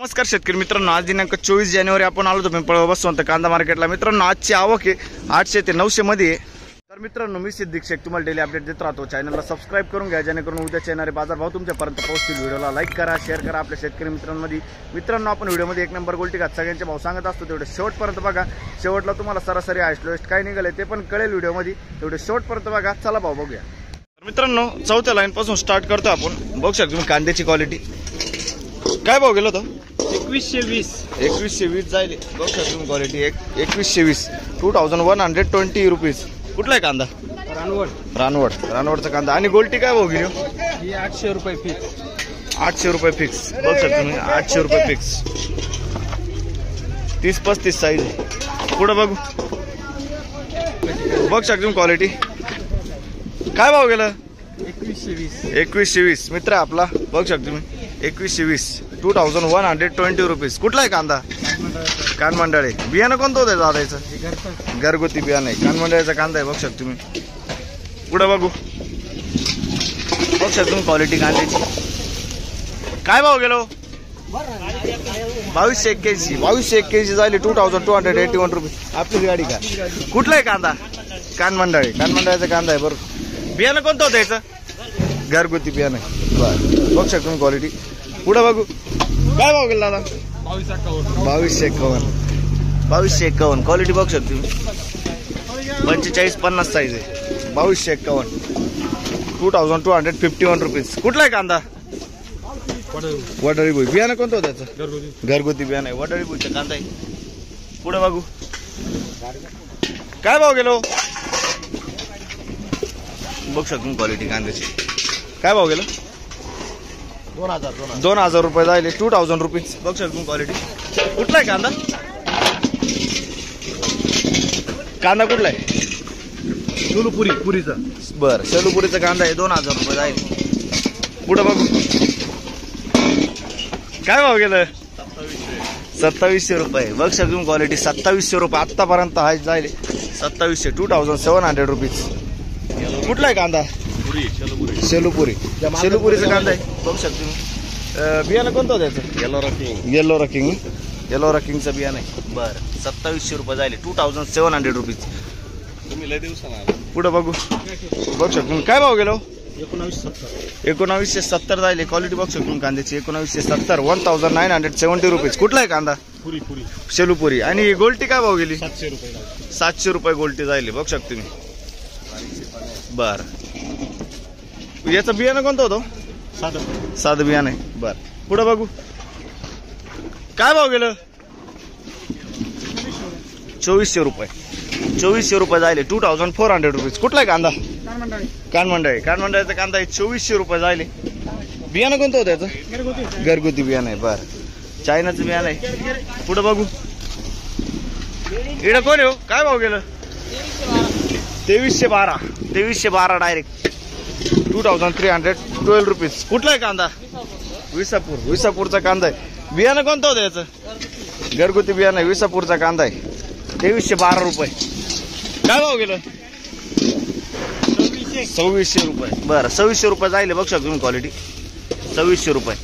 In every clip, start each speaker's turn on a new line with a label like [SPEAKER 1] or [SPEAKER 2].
[SPEAKER 1] नमस्कार शेतकरी मित्रांनो, आज दिनांक 24 जानेवारी आपण आलो होतो पिंपळगाव बसवंत कांदा मार्केटला। मित्रांनो, आजची आवक आहे 800 ते 900 मध्ये आहे। तर मित्रांनो, मी सिद्दीक शेख तुम्हाला डेली अपडेट देत राहतो। चॅनलला सबस्क्राइब करून घ्या जेणेकरून उद्याचे येणारे बाजारभाव तुमच्यापर्यंत पोहोचतील। व्हिडिओला लाईक करा, शेअर करा आपल्या शेतकरी मित्रांमध्ये। मित्रांनो, आपण व्हिडिओमध्ये 1 नंबर गोल्टी घात सगळ्यांचे भाव सांगत असतो, तेवढे शेवटपर्यंत बघा। शेवटला तुम्हाला सरासरी हायस्ट लोएस्ट काय निघाले ते पण कळेल व्हिडिओमध्ये, तेवढे शेवटपर्यंत बघा। चला भाव बघूया। तर मित्रांनो, चौथ्या लाईन पासून स्टार्ट करतो आपण। बघू शकता तुम्ही कांद्याची क्वालिटी। काय भाव गेलो तो? 2120 जाईल। बघू शकता तुम्ही क्वालिटी 2120 2120 रुपीज। कुठला आहे कांदा? रानवडचा कांदा। आणि गोल्टी काय भाव गेली?
[SPEAKER 2] 800 रुपये फिक्स।
[SPEAKER 1] 800 रुपये फिक्स। बघू शकता तुम्ही 800 रुपये फिक्स। 30-35 साईज आहे। पुढे बघू। बघू शकता तुम्ही क्वालिटी। काय भाव गेलं? 2120 मित्र आपला। बघू शकता तुम्ही 2120 2120 रुपीज। कुठला आहे कांदा? कानमंडळे। बियाणं कोणतं होतं दादाचं? घरगुती बियाणं आहे, कानमंडळाचा कांदा आहे। बघू शकता तुम्ही। पुढे बघू। बघू शकता तुम्ही क्वालिटी कांद्याची। काय भाव गेलो? 2281 झाली 2281 रुपीज। आपली गाडी का? कुठला आहे कांदा? कानमंडळाचा कांदा आहे बरोबर। बियाणं कोणतं होतं याचं? घरगुती बियाणं आहे बरं। बघू शकता तुम्ही क्वालिटी। पुढे बघू। काय भाव गेला दादा? 2251 क्वालिटी बघू शकता तुम्ही। 45-50 साईज आहे। 2251 2251 रुपीज। कुठला आहे कांदा? वडाळी भुई। बियाणं कोणतं होतं त्याचं? घरगुती बियाणं आहे, वडाळी भुईचा कांदा आहे। पुढे बघू। काय भाव गेलो? बघू शकतो तुम्ही क्वालिटी कांद्याची। काय भाव गेलो? 2000 रुपये जायले 2000 रुपीज। बघू शकतो तुम्ही क्वालिटी। कुठला आहे कांदा? कुठला आहे? पुरीचा बरं। शेलूपुरीचा कांदा आहे 2000 रुपये जाईल। पुढे बघू। काय भाव गेलं? 2700 रुपये। बघू शकतो तुम्ही क्वालिटी 2700 रुपये आतापर्यंत हाय जाईल। 2700 2700 रुपीज। कुठला आहे कांदा? शेलूपुरीचा कांदा आहे। बघू शकतो तुम्ही। बियाणं कोणतं होतं त्याचं? येलो रकिंगचं बियाणं आहे बरं। 2700 रुपये जाईल 2700 रुपीज। पुढे बघू। बघू शकतो तुम्ही। काय भाव गेलो? 1970 जाईल। क्वालिटी बघू शकतो तुम्ही कांद्याची 1970 1970 रुपीज। कुठला आहे कांदा? शेलूपुरी। आणि गोल्टी काय भाव गेली? 700 रुपये गोल्टी जाईल। बघू शकतो तुम्ही बरं। याचं बियाणं कोणतं होतं? साधं बियाणं आहे बरं। पुढे बघू। काय भाव गेलं? 2400 रुपये जायले 2400 रुपीज। कुठला आहे कांदा? कानमंडळाचा कांदा आहे 2400 रुपये जायले। बियाणं कोणतं होतं याचं? घरगुती बियाणं आहे बरं। चायनाचं बियाणं आहे। पुढे बघू। इकडे कोण आहे? काय भाव गेलं? 2312 डायरेक्ट 2312 रुपीज। कुठला आहे कांदा? विसापूरचा कांदा आहे। बियाणं कोणतं होतं याचं? घरगुती बियाणं आहे, विसापूरचा कांदा आहे 2312 रुपये। काय भाव गेलं? 2600 रुपये बरं। 2600 रुपये जायले। बघू शकतो तुम्ही क्वालिटी 2600 रुपये।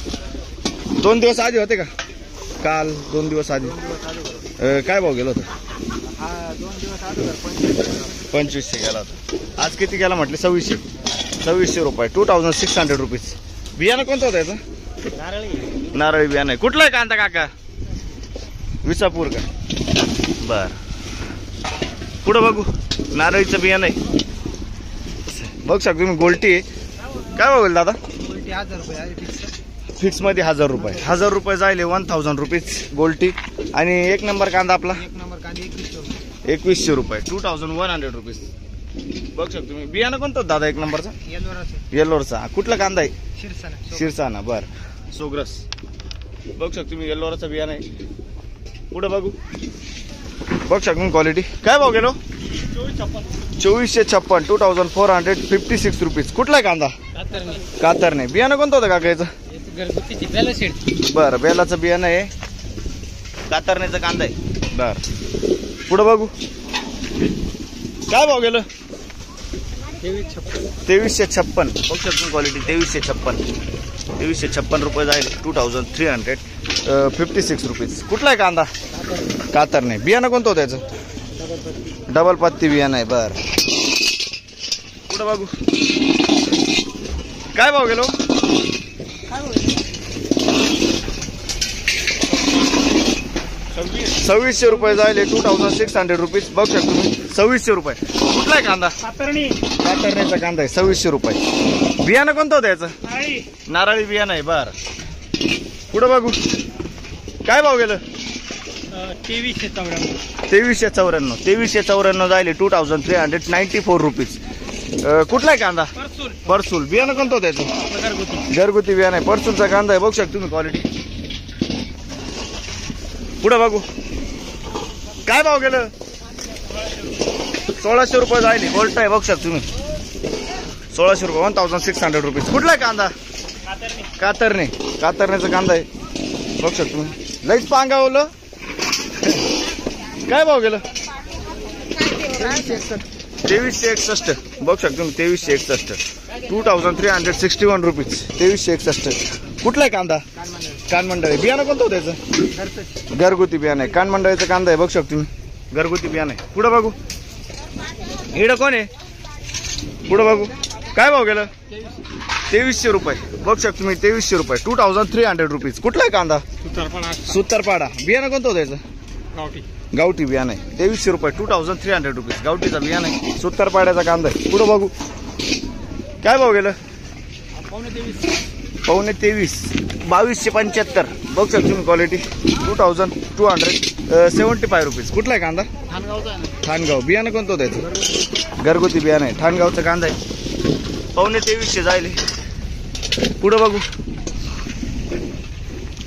[SPEAKER 1] 2 दिवस आधी होते का? काल 2 दिवस आधी काय भाव गेला होता? 2500 गेला होता। आज किती गेला म्हटले? 2600 रुपये 2600 रुपीज। बियाणं कोणतं होतं याचं? नारळी बियाणं आहे। कुठला आहे कांदा काका? विसापूर का? बर। पुढे बघू। नारळीचं बियाणं आहे। बघू शकतो तुम्ही गोल्टी आहे। काय भाव दादा? फिक्स मध्ये 1000 रुपये। 1000 रुपये जायले 1000 रुपीज गोल्टी। आणि 1 नंबर कांदा आपला 2100 रुपये 2100 रुपीज। बघू शकतो तुम्ही। बियाणं कोणतं दादा 1 नंबरचा? येल्लोरचा। कुठला कांदा आहे? शिरसाना बरं। सोग्रस। बघू शकतो तुम्ही येल्लोरचा बियाणं आहे। पुढे बघू। बघू शकतो तुम्ही क्वालिटी। काय भाव गेलो? 2456 2456 रुपीज। कुठला आहे कांदा? कातरणे। बियाणं कोणतं होतं काका याचं? बरं, बेलाचं बियाणं आहे, कातरण्याचा कांदा आहे बरं। पुढे बघू। काय भाव गेलं? 2356 बघू शकतो क्वालिटी 2356। 2356 रुपये जाईल 2356 रुपीज. कुठला आहे कांदा? कातर नाही. बियाणं कोणतं होतं त्याचं? डबल पत्ती बियाणं आहे. बरं कुठं बघू काय भाव गेलो? 2600 रुपये जायले 2600 रुपीज. बघू शकतो तुम्ही 2600 रुपये. कुठला आहे कांदा? कातरण्याचा कांदा आहे 2600 रुपये. बियाणं कोणतं होतं याचं? नारळी बियाणं आहे. बरं पुढं बघू काय भाव गेलं? 2394 जायले 2394 रुपीज. कुठला आहे कांदा? परसूल. बियाणं कोणतं होतं याचं? घरगुती बियाणं आहे. परसूलचा कांदा आहे. बघू शकतो तुम्ही क्वालिटी. पुढं बघू काय भाव गेलं? 1600 रुपये जायले. गोल्ट आहे. बघू शकतो तुम्ही 1600 रुपये 1600 रुपीज. कुठला आहे कांदा? कातरणे. कातरण्याचा कांदा आहे. बघू शकतो तुम्ही. लईच पांगावलं. काय भाव गेलं? 2361. बघू शकतो तुम्ही 2361 2361 रुपीज. 2361. कुठला आहे कांदा? कानमंडळ. बियाणं कोणतं होतं त्याचं? घरगुती बियाणं आहे. कानमंडळाचा कांदा आहे. बघू शकतो तुम्ही घरगुती बियाणं आहे. पुढं बघू इकडं कोण आहे? पुढं बघू काय भाव गेलं? 2300 रुपये. बघू शकतो तुम्ही 2300 रुपये 2300 रुपीज. कुठला आहे कांदा? सुतारपाडा. बियाणं कोणतं होतं त्याचं? गावठी बियाणं आहे. 2300 रुपये 2300 रुपीज. गावठीचा बियाणं आहे. सुतारपाड्याचा कांदा आहे. पुढं बघू काय भाव गेलं? 23.5 2275. बघू शकतो तुम्ही क्वालिटी 2275 रुपीज. कुठला आहे कांदा? ठाणगाव. बियाणं कोणतं होतं त्याचं? घरगुती बियाणं आहे. ठाणगावचा कांदा आहे. 23.5 जायले. पुढं बघू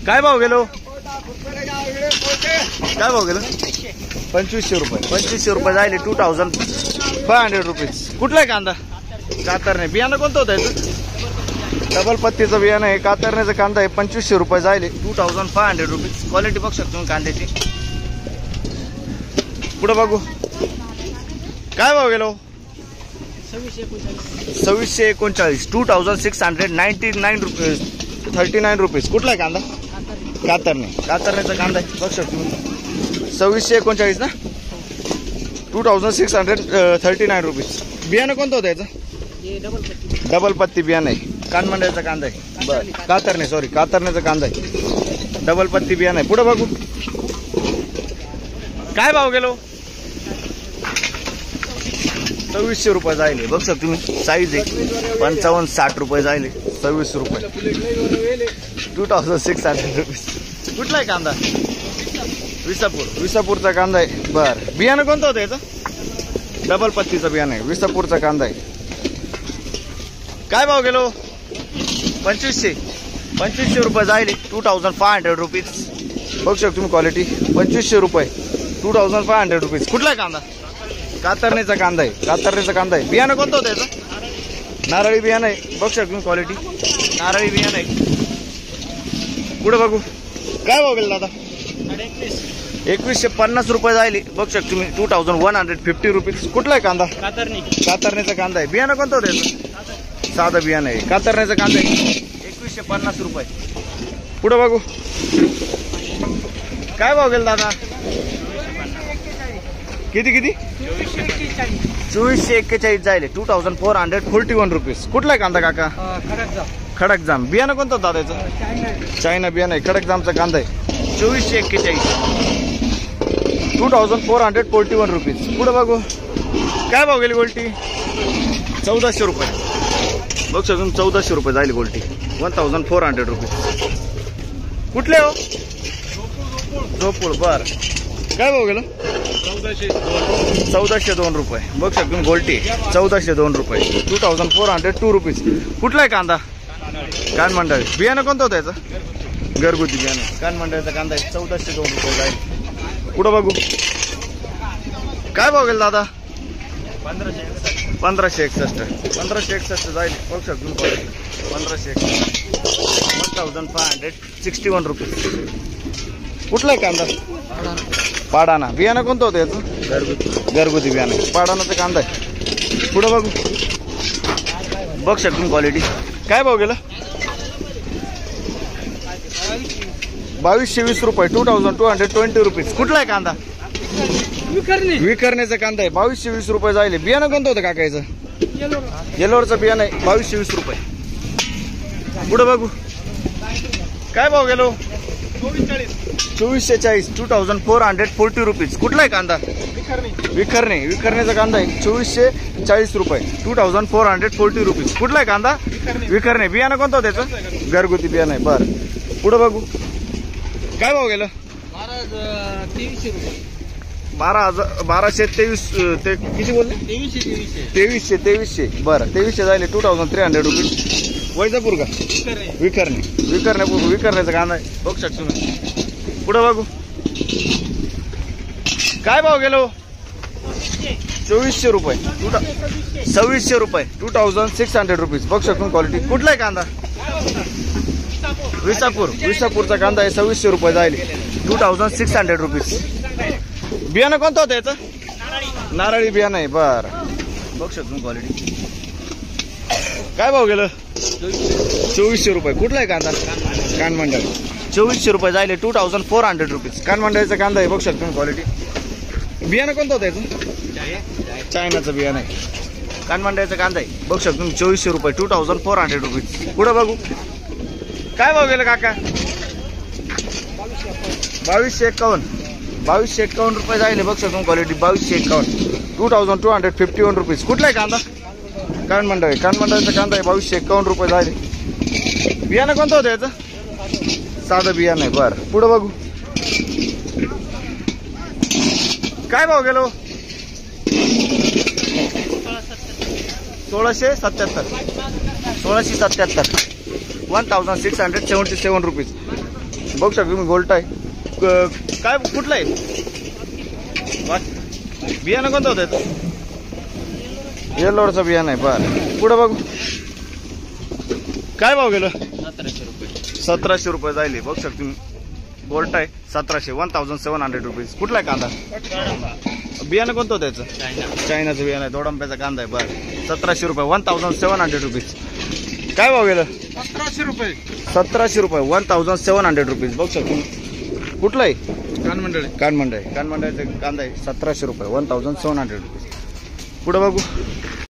[SPEAKER 1] काय भाव गेलो? काय भाव गेलं? 2500 रुपये. 2500 रुपये जायले 2500 रुपीज. कुठला आहे कांदा? कातरणे. बियाणं कोणतं होतं याचं? डबल पत्तीचं बियाणं आहे. कातरण्याचा कांदा आहे. 2500 रुपये जायले 2500 रुपीज. क्वालिटी बघू शकतो तुम्ही कांद्याची. पुढं बघू काय भाव गेलो? 2639 2699 रुपीज 39 रुपीज. कुठला आहे कांदा? कातरणे. कातरण्याचा कांदा आहे. बघू शकतो तुम्ही 2639 ना 2639 रुपीज. बियाणं कोणतं होतं याचं? डबल पत्ती बियाणं आहे. कानमंडळाचा कांदा आहे. बरं कातरणे सॉरी कातरण्याचा कांदा आहे. डबल पत्ती बियाणं आहे. पुढं बघू काय भाव गेलो? 2600 रुपये जायले. बघू शकतो तुम्ही साईज आहे 55-60 रुपये जायले. 2600 रुपये 2600 रुपीज. कुठला आहे कांदा? विसापूरचा कांदा आहे. बरं बियाणं कोणतं होतं याचं? डबल पत्तीचं बियाणं आहे. विसापूरचा कांदा आहे. काय भाव गेलो? 2500 रुपये जायले 2500 रुपीज. बघू शकतो तुम्ही क्वालिटी 2500 रुपये 2500 रुपीज. कुठला आहे कांदा? कातरण्याचा कांदा आहे. कातरण्याचा कांदा आहे. बियाणं कोणतं होतं याचं? नारळी बियाणं आहे. बघू शकतो तुम्ही क्वालिटी नारळी बियाणं आहे. पुढे बघू काय भाव गेला दादा? 2150 रुपये जायले. बघू शकतो तुम्ही 2150 रुपीज. कुठला आहे कांदा? कातरण्याचा कांदा आहे. बियाणं कोणतं होतं याचं? साधं बियाणं आहे. कातरण्याचा कांदा आहे. 2150 रुपये. पुढे बघू काय भाव गेला दादा? किती 2441 जायले 2441 रुपीज. कुठला आहे कांदा काका? खडकजाम. बियाणं कोणतं दादा याचं? चायना बियाणं आहे. खडकजामचा कांदा आहे. 2441 2441 रुपीज. पुढे बघू काय भाव गेली गोल्टी? 1400 रुपये. बघू शकतो 1400 रुपये जायले गोल्टी 1400 रुपीज. कुठले हो? झोपूळ. बर काय भाव गेलं? 1402 रुपये. बघू शकतो गोल्टी 1402 रुपये 2402 रुपीज. कुठला आहे कांदा? कानमंडळ. बियाणं कोणतं होतं याचं? घरगुती बियाणं. कानमंडळाचा कांदा आहे. 1402 रुपये जाईल. पुढं बघू काय भाव गेला दादा? 1561 जाईल. बघू शकतो 1561 1561 रुपीज. कुठला आहे कांदा? पाडाणा. बियाणं कोणतं होतं याचं? घरगुती बियाणं. पाडाणाचा कांदा आहे. पुढं बघू बघू शकतो क्वालिटी. काय भाव गेलं? 2220 रुपये 2220 रुपीज. कुठला आहे कांदा? विखरणेचा कांदा आहे 2220 रुपये जाईल. बियाणं कोणतं होतं काकायचं? येलोरचं बियाणं आहे 2220 रुपये. पुढे बघू काय भाव गेलो? 2440 2440 रुपीज. कुठला आहे कांदा? विखरणेचा कांदा आहे 2440 रुपये 2440 रुपीज. कुठला आहे कांदा? विखरणे. बियाणं कोणतं होतं त्याचं? घरगुती बियाणं आहे. बरं पुढे बघू काय भाव गेलं? 1223 ते किती बोलले? 2300. बरं 2300 जायले 2300 रुपीज. वैजापूर का? विखरणेचा कांदा आहे बघू शकतो तुम्ही. पुढे बघू काय भाव गेलो? 2400 रुपये 2600 रुपये 2600 रुपीज. बघू शकतो क्वालिटी. कुठला आहे कांदा? विसापूरचा कांदा आहे 2600 रुपये जाईल 2600 रुपीज. बियाणं कोणतं होतं याचं? नारळी बियाणं आहे. बरं बघू शकतो क्वालिटी. काय भाव गेलं? 2400 रुपये. कुठला आहे कांदा? कानमंडळ 2400 रुपये जायले 2400 रुपीज. कानमंडळीचा कांदा आहे बघू शकतो क्वालिटी. बियाणं कोणतं होतं याचं? चायनाचं बियाणं आहे. कानमंडळीचा कांदा आहे बघू शकतो 2400 रुपये 2400 रुपीज. पुढे बघू काय भाव गेलं काका? 2251 रुपये जायले बघू शकतो क्वालिटी 2251 2251 रुपीज. कुठला आहे कांदा? कानमंडळीचा कांदा आहे 2251 रुपये जायले. बियाणं कोणतं होतं याचं? साधं बियाणं आहे. बरं पुढे बघू काय भाव गेलो? 1677 1677 रुपीज. बघू शकतो तुम्ही गोल्ट आहे. काय कुठलं आहे? बियाणं कोणतं होतं याचं? येल्लोरचं बियाणं आहे. बरं पुढे बघू काय भाव गेलं? 1700 रुपये जायले बघू शकतो तुम्ही. गोल्ट आहे 1700 रुपीज. कुठला आहे कांदा? बियाणं कोणतं होतं याचं? चायनाचं बियाणं आहे. दोडंब्याचा कांदा आहे. बरं 1700 रुपये 1700 रुपीज. काय भाव गेलं? 1700 रुपये 1700 रुपीज. बघू शकतो कुठलं आहे? कानमंडळीचा कांदा आहे 1700 रुपये 1700 रुपीज. पुढे बघू